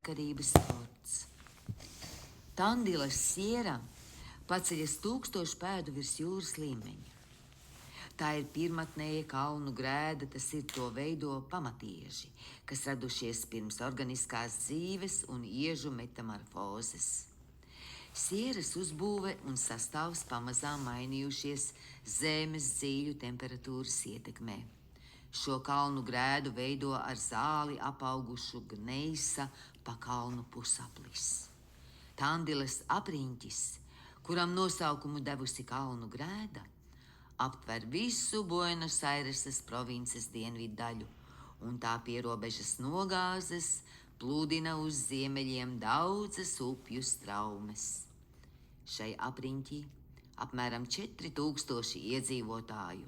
neatkarības forts. Tandilas siera paceļas 1000 pēdu virs jūras līmeņa. Tā ir pirmatnēja kalnu grēda, tas ir to veido pamatieži, kas radušies pirms organiskās dzīves un iežu metamorfozes. Sieras uzbūve un sastāvs pamazām mainījušies zemes dzīļu temperatūras ietekmē. Šo kalnu grēdu veido ar zāli apaugušu gneisa pa kalnu pusaplis. Tandilas apriņķis, kuram nosaukumu devusi kalnu grēda, aptver visu Buenos Aireses provinces dienvidu daļu, un tā pierobežas nogāzes plūdina uz ziemeļiem daudzas upju straumes. Šai apriņķī apmēram 4000 iedzīvotāju,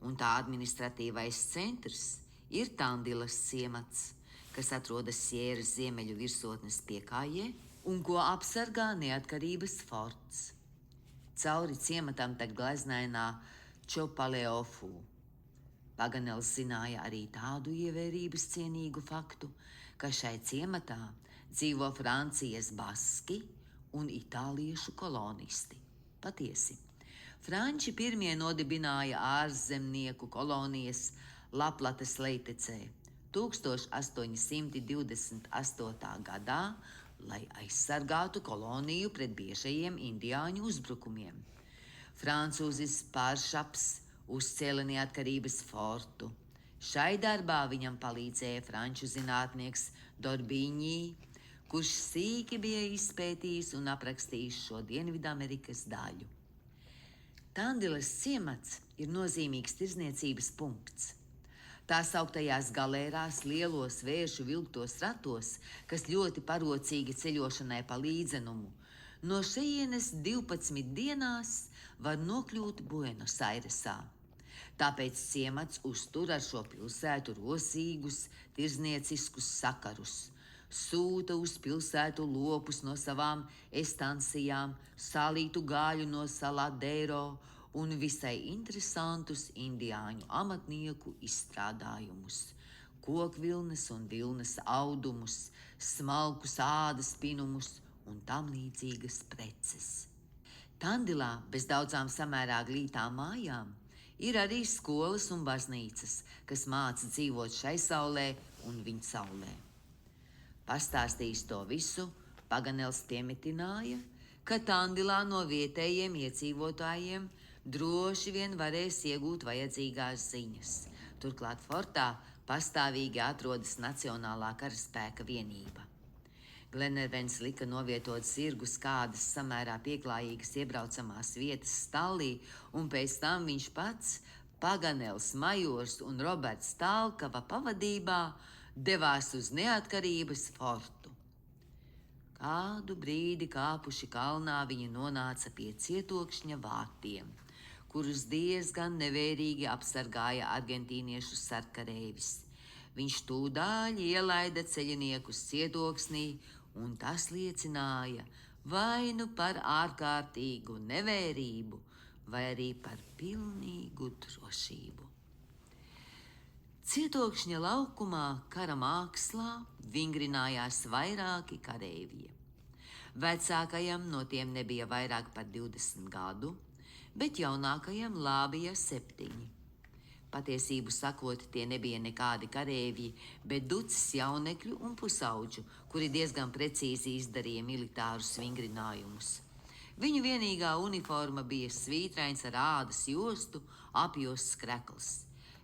un tā administratīvais centrs ir Tandilas ciemats, kas atrodas Sieras ziemeļu virsotnes piekājē un ko apsargā neatkarības forts. Cauri ciematam tek gleznainā Čopaleofu. Paganels zināja arī tādu ievērības cienīgu faktu, ka šai ciematā dzīvo Francijas baski un itāliešu kolonisti. Patiesi, Franči pirmie nodibināja ārzemnieku kolonijas Laplates Leitecē 1828. gadā, lai aizsargātu koloniju pret biežajiem indiāņu uzbrukumiem. Francūzis Pāršaps uzcēla neatkarības fortu. Šai darbā viņam palīdzēja franču zinātnieks Dorbiņī, kurš sīki bija izpētījis un aprakstījis šo Dienvidamerikas daļu. Tandilas ciemats ir nozīmīgs tirdzniecības punkts. Tā sauktajās galērās, lielos vēršu vilktos ratos, kas ļoti parocīgi ceļošanai pa līdzenumu, no šejienes 12 dienās var nokļūt Buenos Airesā. Tāpēc ciemats uztur ar šo pilsētu rosīgus tirdznieciskus sakarus, sūta uz pilsētu lopus no savām estansijām, salītu gaļu no Saladero un visai interesantus indiāņu amatnieku izstrādājumus, kokvilnes un vilnas audumus, smalkus ādas pinumus un tam līdzīgas preces. Tandilā bez daudzām samērā glītām mājām ir arī skolas un baznīcas, kas māca dzīvot šai saulē un viņa saulē. Pastāstījis to visu, Paganels piemetināja, ka Tandilā no vietējiem iedzīvotājiem droši vien varēs iegūt vajadzīgās ziņas. Turklāt fortā pastāvīgi atrodas Nacionālā karaspēka vienība. Glenervens lika novietot zirgus kādas samērā pieklājīgas iebraucamās vietas stallī, un pēc tam viņš pats, Paganels, majors un Roberts Talkava pavadībā devās uz neatkarības fortu. Kādu brīdi kāpuši kalnā viņi nonāca pie cietokšņa vārtiem, kurus diezgan nevērīgi apsargāja argentīniešu sarkarēvis. Viņš tūdaļ ielaida ceļiniekus cietoksnī, un tas liecināja vai nu par ārkārtīgu nevērību, vai arī par pilnīgu drošību. Cietokšņa laukumā kara mākslā vingrinājās vairāki kareivji. Vecākajam no tiem nebija vairāk par 20 gadu, bet jaunākajam lābija 7. Patiesību sakot, tie nebija nekādi kareivji, bet ducis jaunekļu un pusauģu, kuri diezgan precīzi izdarīja militārus vingrinājumus. Viņu vienīgā uniforma bija svītrains ar ādas jostu, apjosts krekls.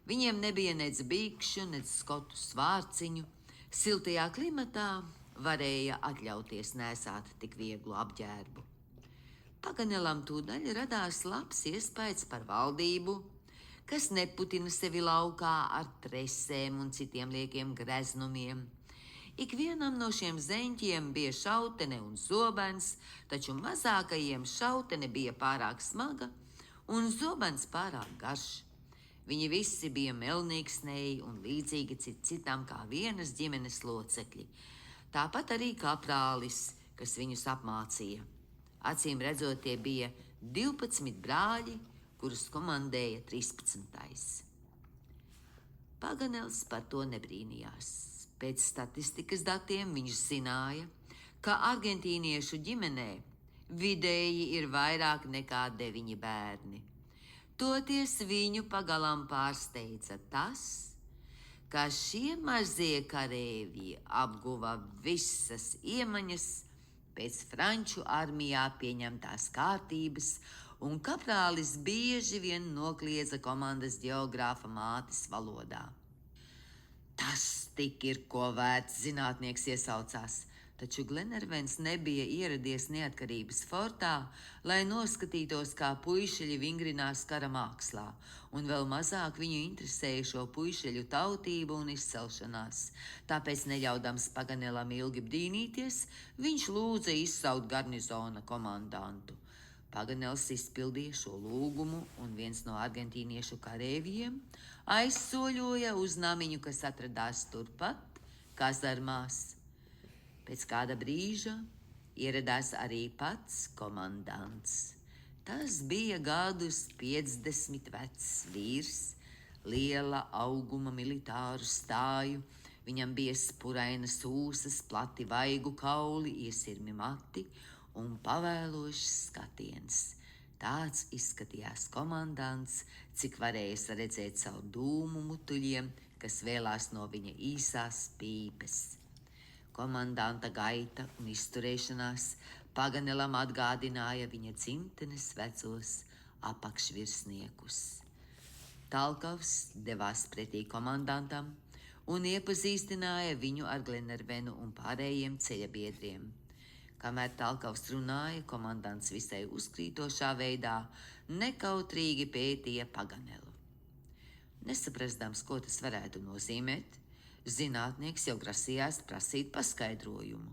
Viņiem nebija nec bikšu, nec skotu svārciņu. Siltajā klimatā varēja atļauties nēsāt tik vieglu apģērbu. Paganelam tūdaļ radās labs iespējas par valdību, kas neputina sevi laukā ar tresēm un citiem liekiem greznumiem. Ikvienam no šiem zeņķiem bija šautene un zobens, taču mazākajiem šautene bija pārāk smaga un zobens pārāk garš. Viņi visi bija melnīgsnēji un līdzīgi citam kā vienas ģimenes locekļi. Tāpat arī kaprālis, kas viņus apmācīja. Acīm redzot, tie bija 12 brāļi, kurus komandēja 13. Paganels par to nebrīnījās. Pēc statistikas datiem viņš zināja, ka argentīniešu ģimenē vidēji ir vairāk nekā 9 bērni. Toties viņu pagalām pārsteidza tas, ka šie mazie kareivji apguva visas iemaņas pēc franču armijā pieņemtās kārtības, un kaprālis bieži vien nokliedza komandas ģeogrāfa mātes valodā. Tas tik ir ko vērts, zinātnieks iesaucās, taču Glenervens nebija ieradies neatkarības fortā, lai noskatītos, kā puišeļi vingrinās kara mākslā, un vēl mazāk viņu interesēja šo puišeļu tautību un izcelšanās. Tāpēc, neļaudams Paganelam ilgi brīnīties, viņš lūdza izsaukt garnizona komandantu. Paganels izpildīja šo lūgumu, un viens no argentīniešu kareivjiem aizsoļoja uz namiņu, kas atradās turpat, kazarmās. Pēc kāda brīža ieradās arī pats komandants. Tas bija gadus 50 vecs vīrs, liela auguma militāru stāju. Viņam bija spurainas ūsas, plati vaigu kauli, iesirmi mati un pavēlošs skatiens. Tāds izskatījās komandants, cik varēja redzēt caur dūmu mutuļiem, kas vēlās no viņa īsās pīpes. Komandanta gaita un izturēšanās Paganelam atgādināja viņa dzimtenes vecos apakšvirsniekus. Talkovs devās pretī komandantam un iepazīstināja viņu ar Glenervenu un pārējiem ceļabiedriem. Kamēr Talkovs runāja, komandants visai uzkrītošā veidā nekautrīgi pētīja Paganelu. Nesaprastams, ko tas varētu nozīmēt, zinātnieks jau grasījās prasīt paskaidrojumu.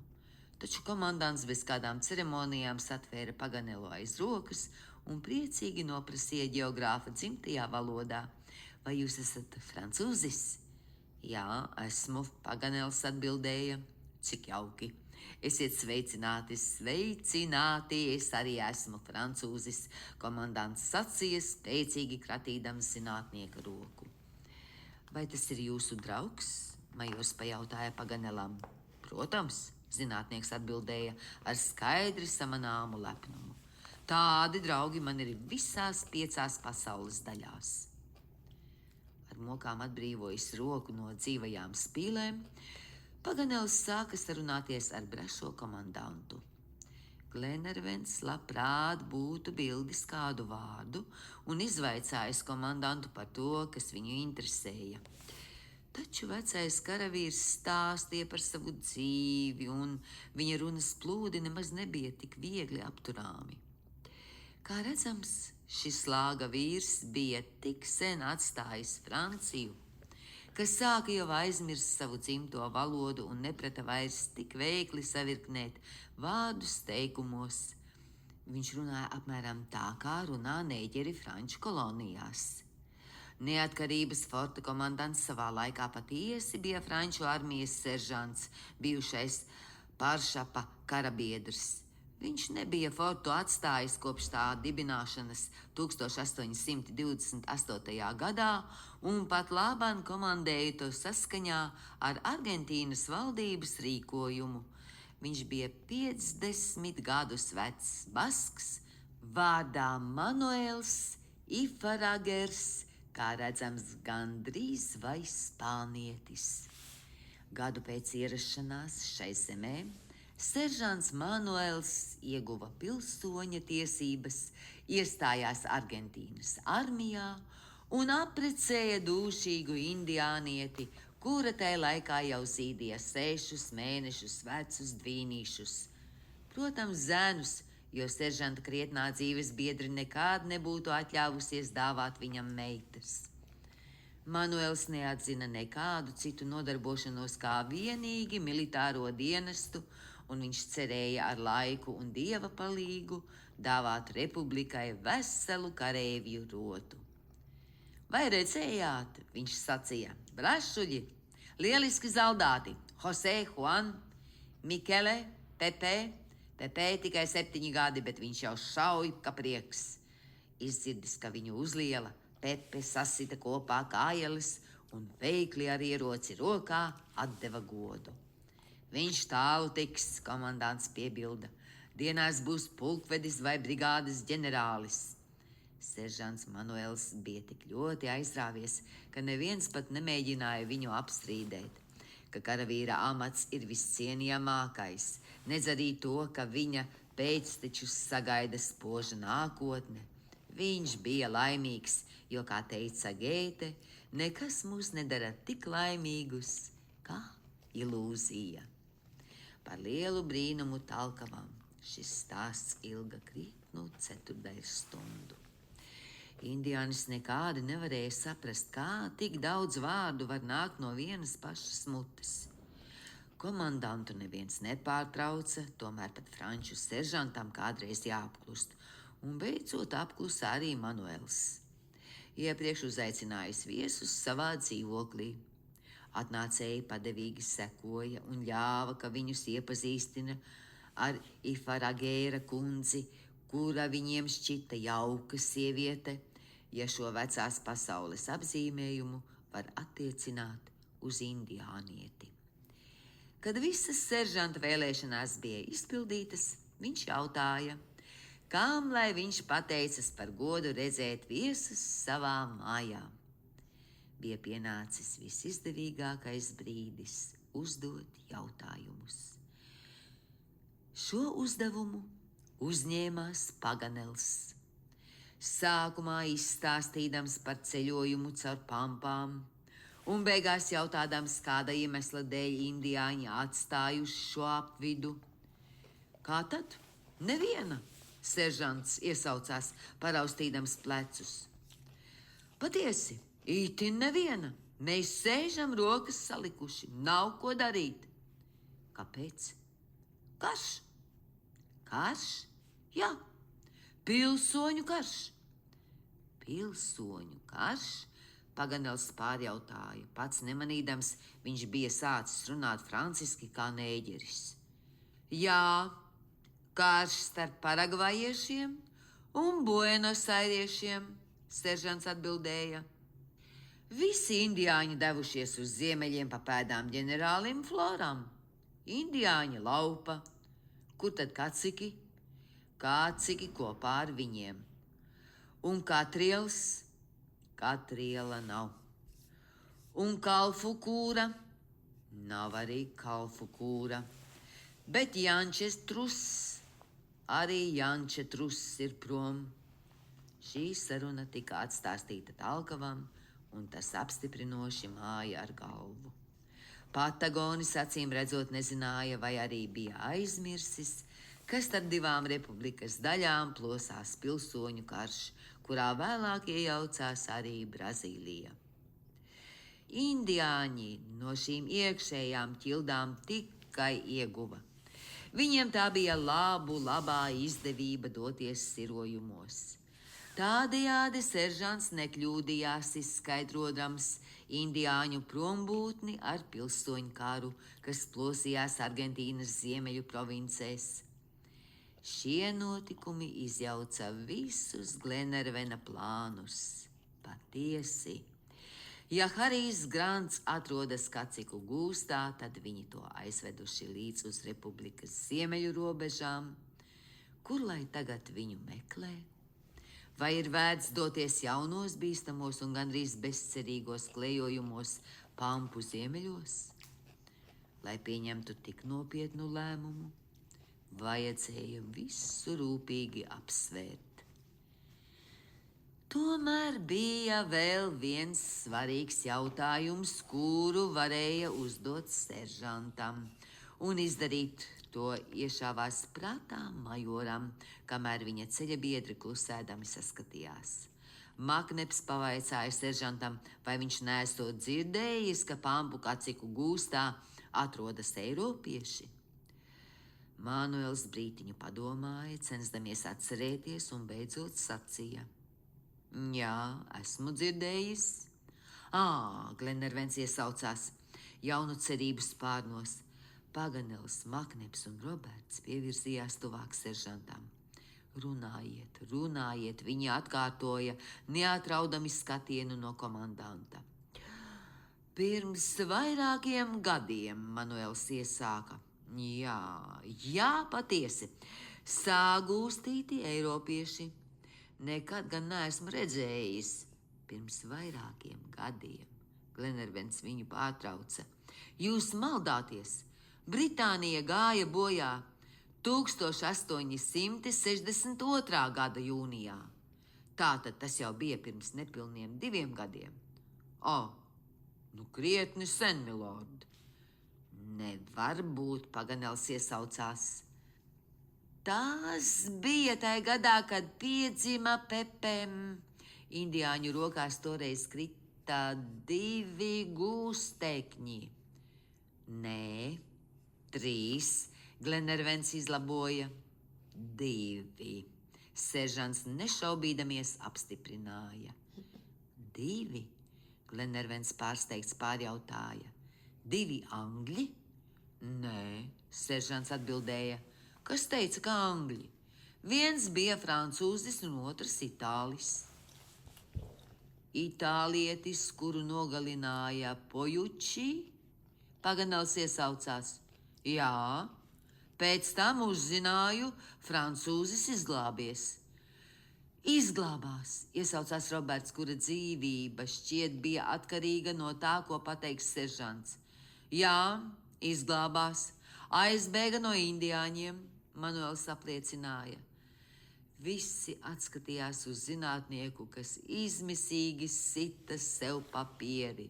Taču komandants bez kādām ceremonijām satvēra Paganelu aiz rokas un priecīgi noprasīja ģeogrāfa dzimtajā valodā: vai jūs esat francūzis? Jā, esmu, Paganels atbildēja. Cik jauki! Esiet sveicināti, sveicināti, es arī esmu francūzis, komandants sacīja, spēcīgi kratīdams zinātnieka roku. Vai tas ir jūsu draugs? Majors pajautāja Paganelam. Protams, zinātnieks atbildēja ar skaidri samanāmu lepnumu. Tādi draugi man ir visās 5 pasaules daļās. Ar mokām atbrīvojis roku no dzīvajām spīlēm, Paganels sāka sarunāties ar brašo komandantu. Glenervens labprāt būtu bildis kādu vārdu un izvaicājis komandantu par to, kas viņu interesēja. Taču vecais karavīrs stāstīja par savu dzīvi, un viņa runas plūdi nemaz nebija tik viegli apturāmi. Kā redzams, šis lāga vīrs bija tik sen atstājis Franciju, ka sāka jau aizmirst savu dzimto valodu un neprata vairs tik veikli savirknēt vārdus teikumos. Viņš runāja apmēram tā, kā runā nēģeri franču kolonijās. Neatkarības forta komandants savā laikā patiesi bija franču armijas seržants, bijušais Pāršapa karabiedrs. Viņš nebija fortu atstājis kopš tā dibināšanas 1828. gadā un pat labāk komandēja to saskaņā ar Argentīnas valdības rīkojumu. Viņš bija 50 gadus vecs basks, vārdā Manuels Ifaragers, kā redzams, gandrīz vai spānietis. Gadu pēc ierašanās šai zemē seržants Manuels ieguva pilsoņa tiesības, iestājās Argentīnas armijā un apprecēja dūšīgu indiānieti, kura tajā laikā jau zīdīja 6 mēnešus vecus dvīnīšus. Protams, zēnus, jo seržanta krietnā dzīves biedri nekād nebūtu atļāvusies dāvāt viņam meitas. Manuels neatzina nekādu citu nodarbošanos kā vienīgi militāro dienestu, un viņš cerēja ar laiku un dieva palīgu dāvāt republikai veselu kareivju rotu. Vai redzējāt, viņš sacīja, brašuļi, lieliski zaldāti, Jose, Juan, Mikele, Pepe tikai 7 gadi, bet viņš jau šauj kā prieks. Izdzirdis, ka viņu uzliela, Pepe sasita kopā kājeles un veikli ar ieroci rokā atdeva godu. Viņš tālu tiks, komandants piebilda. Dienās būs pulkvedis vai brigādes ģenerālis. Seržants Manuels bija tik ļoti aizrāvies, ka neviens pat nemēģināja viņu apstrīdēt, ka karavīra amats ir viscienījamākais, nedz arī to, ka viņa pēctečus sagaida spoža nākotne. Viņš bija laimīgs, jo, kā teica Gēte, nekas mūs nedara tik laimīgus kā ilūzija. Par lielu brīnumu Talkavam šis stāsts ilga krietnu ceturdaļstundu. Indiānis nekādi nevarēja saprast, kā tik daudz vārdu var nākt no vienas pašas mutes. Komandantu neviens nepārtrauca, tomēr pat franču seržantam kādreiz jāapklust, un beidzot apklusa arī Manuels. Iepriekš uzaicinājis viesus savā dzīvoklī. Atnācēji padevīgi sekoja un ļāva, ka viņus iepazīstina ar Ifaragēra kundzi, kura viņiem šķita jauka sieviete, ja šo vecās pasaules apzīmējumu var attiecināt uz indiānieti. Kad visas seržanta vēlēšanās bija izpildītas, viņš jautāja, kam lai viņš pateicas par godu redzēt viesus savā mājā. Bija pienācis visizdevīgākais brīdis uzdot jautājumus. Šo uzdevumu uzņēmās Paganels. Sākumā izstāstīdams par ceļojumu caur pampām, un beigās jautādams, kāda iemesla dēļ indiāņi atstājuši šo apvidu. Kā tad? Neviena, seržants iesaucās, paraustīdams plecus. Patiesi, itin neviena. Mēs sēžam rokas salikuši, nav ko darīt. Kāpēc? Karš. Karš? Jā. Pilsoņu karš. Pilsoņu karš? Paganels pārjautāja. Pats nemanīdams, viņš bija sācis runāt franciski kā nēģeris. Jā, karš starp paragvajiešiem un buenosairiešiem, seržants atbildēja. Visi indiāņi devušies uz ziemeļiem pa pēdām ģenerālim Floram. Indiāņi laupa. Kur tad kaciki? Kāciki kopā ar viņiem. Un Katriels? Katriela nav. Un Kalfu kūra? Nav arī Kalfu kūra. Bet Jančes truss? Arī Janče truss ir prom. Šī saruna tika atstāstīta Talkavam, un tas apstiprinoši māja ar galvu. Patagonis acīm redzot nezināja, vai arī bija aizmirsis, ka starp divām republikas daļām plosās pilsoņu karš, kurā vēlāk iejaucās arī Brazīlija. Indiāņi no šīm iekšējām ķildām tikai ieguva. Viņiem tā bija labā izdevība doties sirojumos. Tādējādi seržants nekļūdījās izskaidrodams indiāņu prombūtni ar pilsoņu karu, kas plosījās Argentīnas ziemeļu provincēs. Šie notikumi izjauca visus Glenervena plānus. Patiesi. Ja Harijs Grants atrodas kaciku gūstā, tad viņi to aizveduši līdz uz republikas ziemeļu robežām. Kur lai tagad viņu meklē? Vai ir vērts doties jaunos bīstamos un gandrīz bezcerīgos klejojumos pampu ziemeļos? Lai pieņemtu tik nopietnu lēmumu, vajadzēja visu rūpīgi apsvērt. Tomēr bija vēl viens svarīgs jautājums, kuru varēja uzdot seržantam, un izdarīt to iešāvās prātā majoram, kamēr viņa ceļa biedri klusēdami saskatījās. Makneps pavaicāja seržantam, vai viņš neesot dzirdējis, ka pampu kaciku gūstā atrodas eiropieši. Manuels brītiņu padomāja, censdamies atcerēties, un beidzot sacīja. Jā, esmu dzirdējis. Glenervens iesaucās, jaunu cerību spārnos. Paganels, Makneps un Roberts pievirzījās tuvāk seržantam. Runājiet, runājiet, viņi atkārtoja, neatraudami skatienu no komandanta. Pirms vairākiem gadiem Manuels iesāka. Jā, patiesi. Sāgūstīti eiropieši. Nekad gan neesmu redzējis. Pirms vairākiem gadiem. Glenervens viņu pārtrauca. Jūs maldāties. Britānija gāja bojā 1862. Gada jūnijā. Tātad tas jau bija pirms nepilniem 2 gadiem. Krietni sen, milord. Nevar būt, Paganels iesaucās. Tas bija tajā gadā, kad piedzima Pepem. Indiāņu rokās toreiz krita 2 gūstekņi. Nē, 3, Glenervens izlaboja. 2. Seržants nešaubīdamies apstiprināja. 2. Glenervens pārsteigts pārjautāja. 2 angļi? Nē, seržants atbildēja. Kas teica, ka angļi? Viens bija francūzis un otrs itālis. Itālietis, kuru nogalināja Pojuči? Paganels iesaucās. Jā, pēc tam uzzināju, francūzis izglābies. Izglābās, iesaucās Roberts, kura dzīvība šķiet bija atkarīga no tā, ko pateiks seržants. Jā, izglābās, aizbēga no indiāņiem, Manuels apliecināja. Visi atskatījās uz zinātnieku, kas izmisīgi sita sev papieri.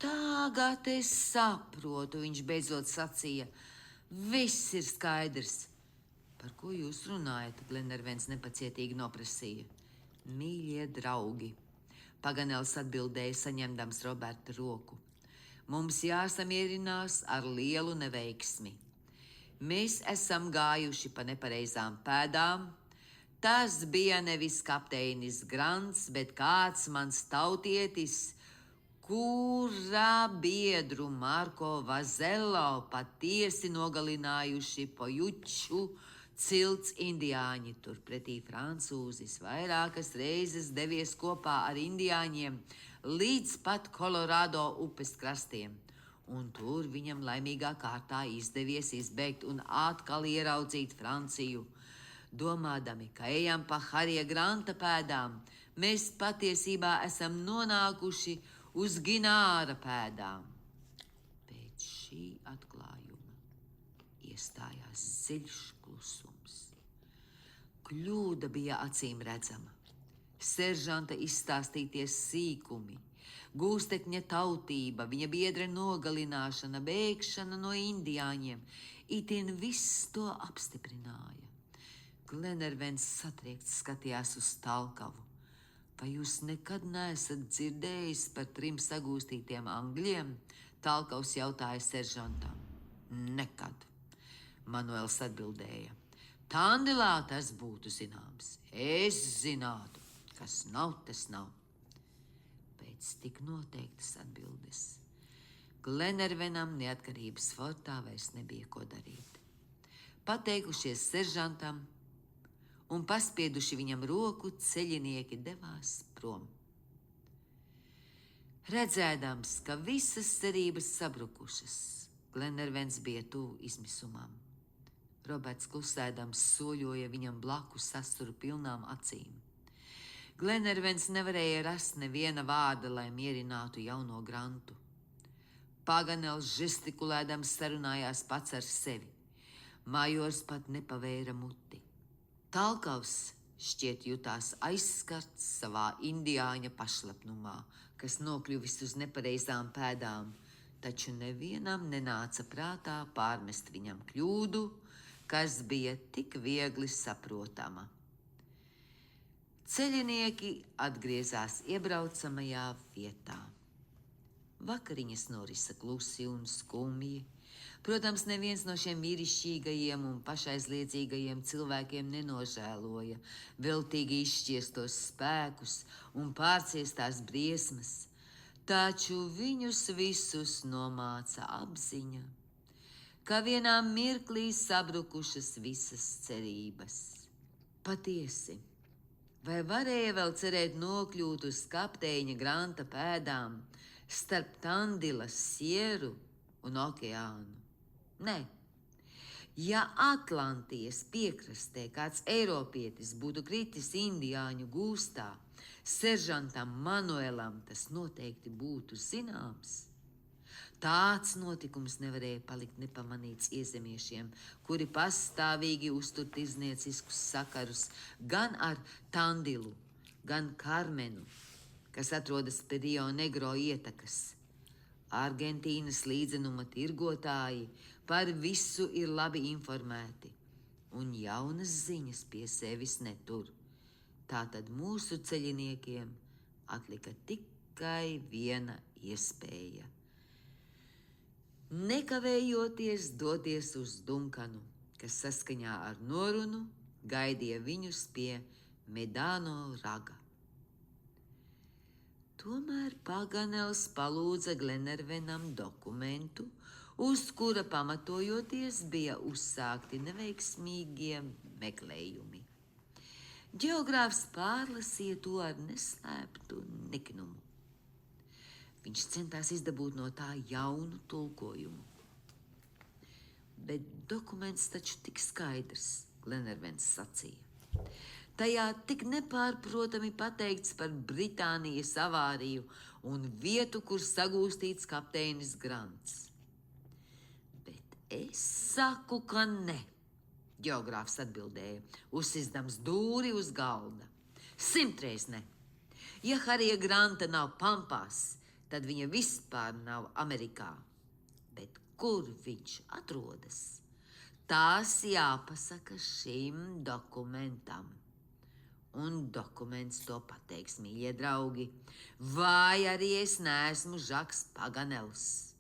Tagad es saprotu, viņš beidzot sacīja. Viss ir skaidrs. Par ko jūs runājat? Glenervens nepacietīgi noprasīja. Mīļie draugi, Paganels atbildēja, saņemdams Roberta roku. Mums jāsamierinās ar lielu neveiksmi. Mēs esam gājuši pa nepareizām pēdām. Tas bija nevis kapteinis Grants, bet kāds mans tautietis, kura biedru Marko Vazello patiesi nogalinājuši Pojuču cilts indiāņi. Turpretī francūzis vairākas reizes devies kopā ar indiāņiem līdz pat Kolorado upes krastiem, un tur viņam laimīgā kārtā izdevies izbēgt un atkal ieraudzīt Franciju. Domādami, ka ejam pa Harija Granta pēdām, mēs patiesībā esam nonākuši uz Gināra pēdām. Pēc šī atklājuma iestājās dziļš klusums. Kļūda bija acīm redzama. Seržanta izstāstīties sīkumi, gūstekņa tautība, viņa biedra nogalināšana, bēgšana no indiāņiem, itin viss to apstiprināja. Glenervens satriekts skatījās uz Talkavu. Vai jūs nekad neesat dzirdējis par 3 sagūstītiem angļiem? Talkavs jautāja seržantam. Nekad, Manuels atbildēja. Tandilā tas būtu zināms. Es zinātu, kas nav, tas nav. Pēc tik noteiktas atbildes Glenervenam neatkarības fortā vairs nebija ko darīt. Pateikušies seržantam un paspieduši viņam roku, ceļinieki devās prom. Redzēdams, ka visas cerības sabrukušas, Glenervens bija tuvu izmisumam. Roberts klusēdams soļoja viņam blakus sasturu pilnām acīm. Glenervens nevarēja rast neviena vārda, lai mierinātu jauno Grantu. Paganels žestikulēdams sarunājās pats ar sevi. Majors pat nepavēra muti. Talkavs šķiet jutās aizskarts savā indiāņa pašlepnumā, kas nokļuvis uz nepareizām pēdām, taču nevienam nenāca prātā pārmest viņam kļūdu, kas bija tik viegli saprotama. Ceļinieki atgriezās iebraucamajā vietā. Vakariņas norisa klusi un skumji. Protams, neviens no šiem vīrišķīgajiem un pašaizliedzīgajiem cilvēkiem nenožēloja veltīgi izšķiestos spēkus un pārciestās briesmas, taču viņus visus nomāca apziņa, ka vienā mirklī sabrukušas visas cerības. Patiesi, Vai varēja vēl cerēt nokļūt uz kapteiņa Granta pēdām starp Tandilas sieru un okeānu? Nē. Ja Atlantijas piekrastē kāds eiropietis būtu kritis indiāņu gūstā, seržantam Manuelam tas noteikti būtu zināms. Tāds notikums nevarēja palikt nepamanīts iezemiešiem, kuri pastāvīgi uztur tirdznieciskus sakarus gan ar Tandilu, gan Karmenu, kas atrodas pie Rio Negro ietekas. Argentīnas līdzenuma tirgotāji par visu ir labi informēti, un jaunas ziņas pie sevis netur. Tātad mūsu ceļiniekiem atlika tikai viena iespēja. Nekavējoties doties uz Dunkanu, kas saskaņā ar norunu gaidīja viņus pie Medano raga. Tomēr Paganels palūdza Glenervenam dokumentu, uz kura pamatojoties bija uzsākti neveiksmīgie meklējumi. Ģeogrāfs pārlasīja to ar neslēptu niknumu. Viņš centās izdabūt no tā jaunu tulkojumu. Bet dokuments taču tik skaidrs, Glenervens sacīja. Tajā tik nepārprotami pateikts par Britānijas avāriju un vietu, kur sagūstīts kapteinis Grants. Bet es saku, ka ne, ģeogrāfs atbildēja, uzsizdams dūri uz galda. 100 ne. Ja Harija Granta nav pampās, tad viņa vispār nav Amerikā. Bet kur viņš atrodas? Tās jāpasaka šim dokumentam. Un dokuments to pateiks, mīļie draugi. Vai arī es neesmu Žaks Paganels?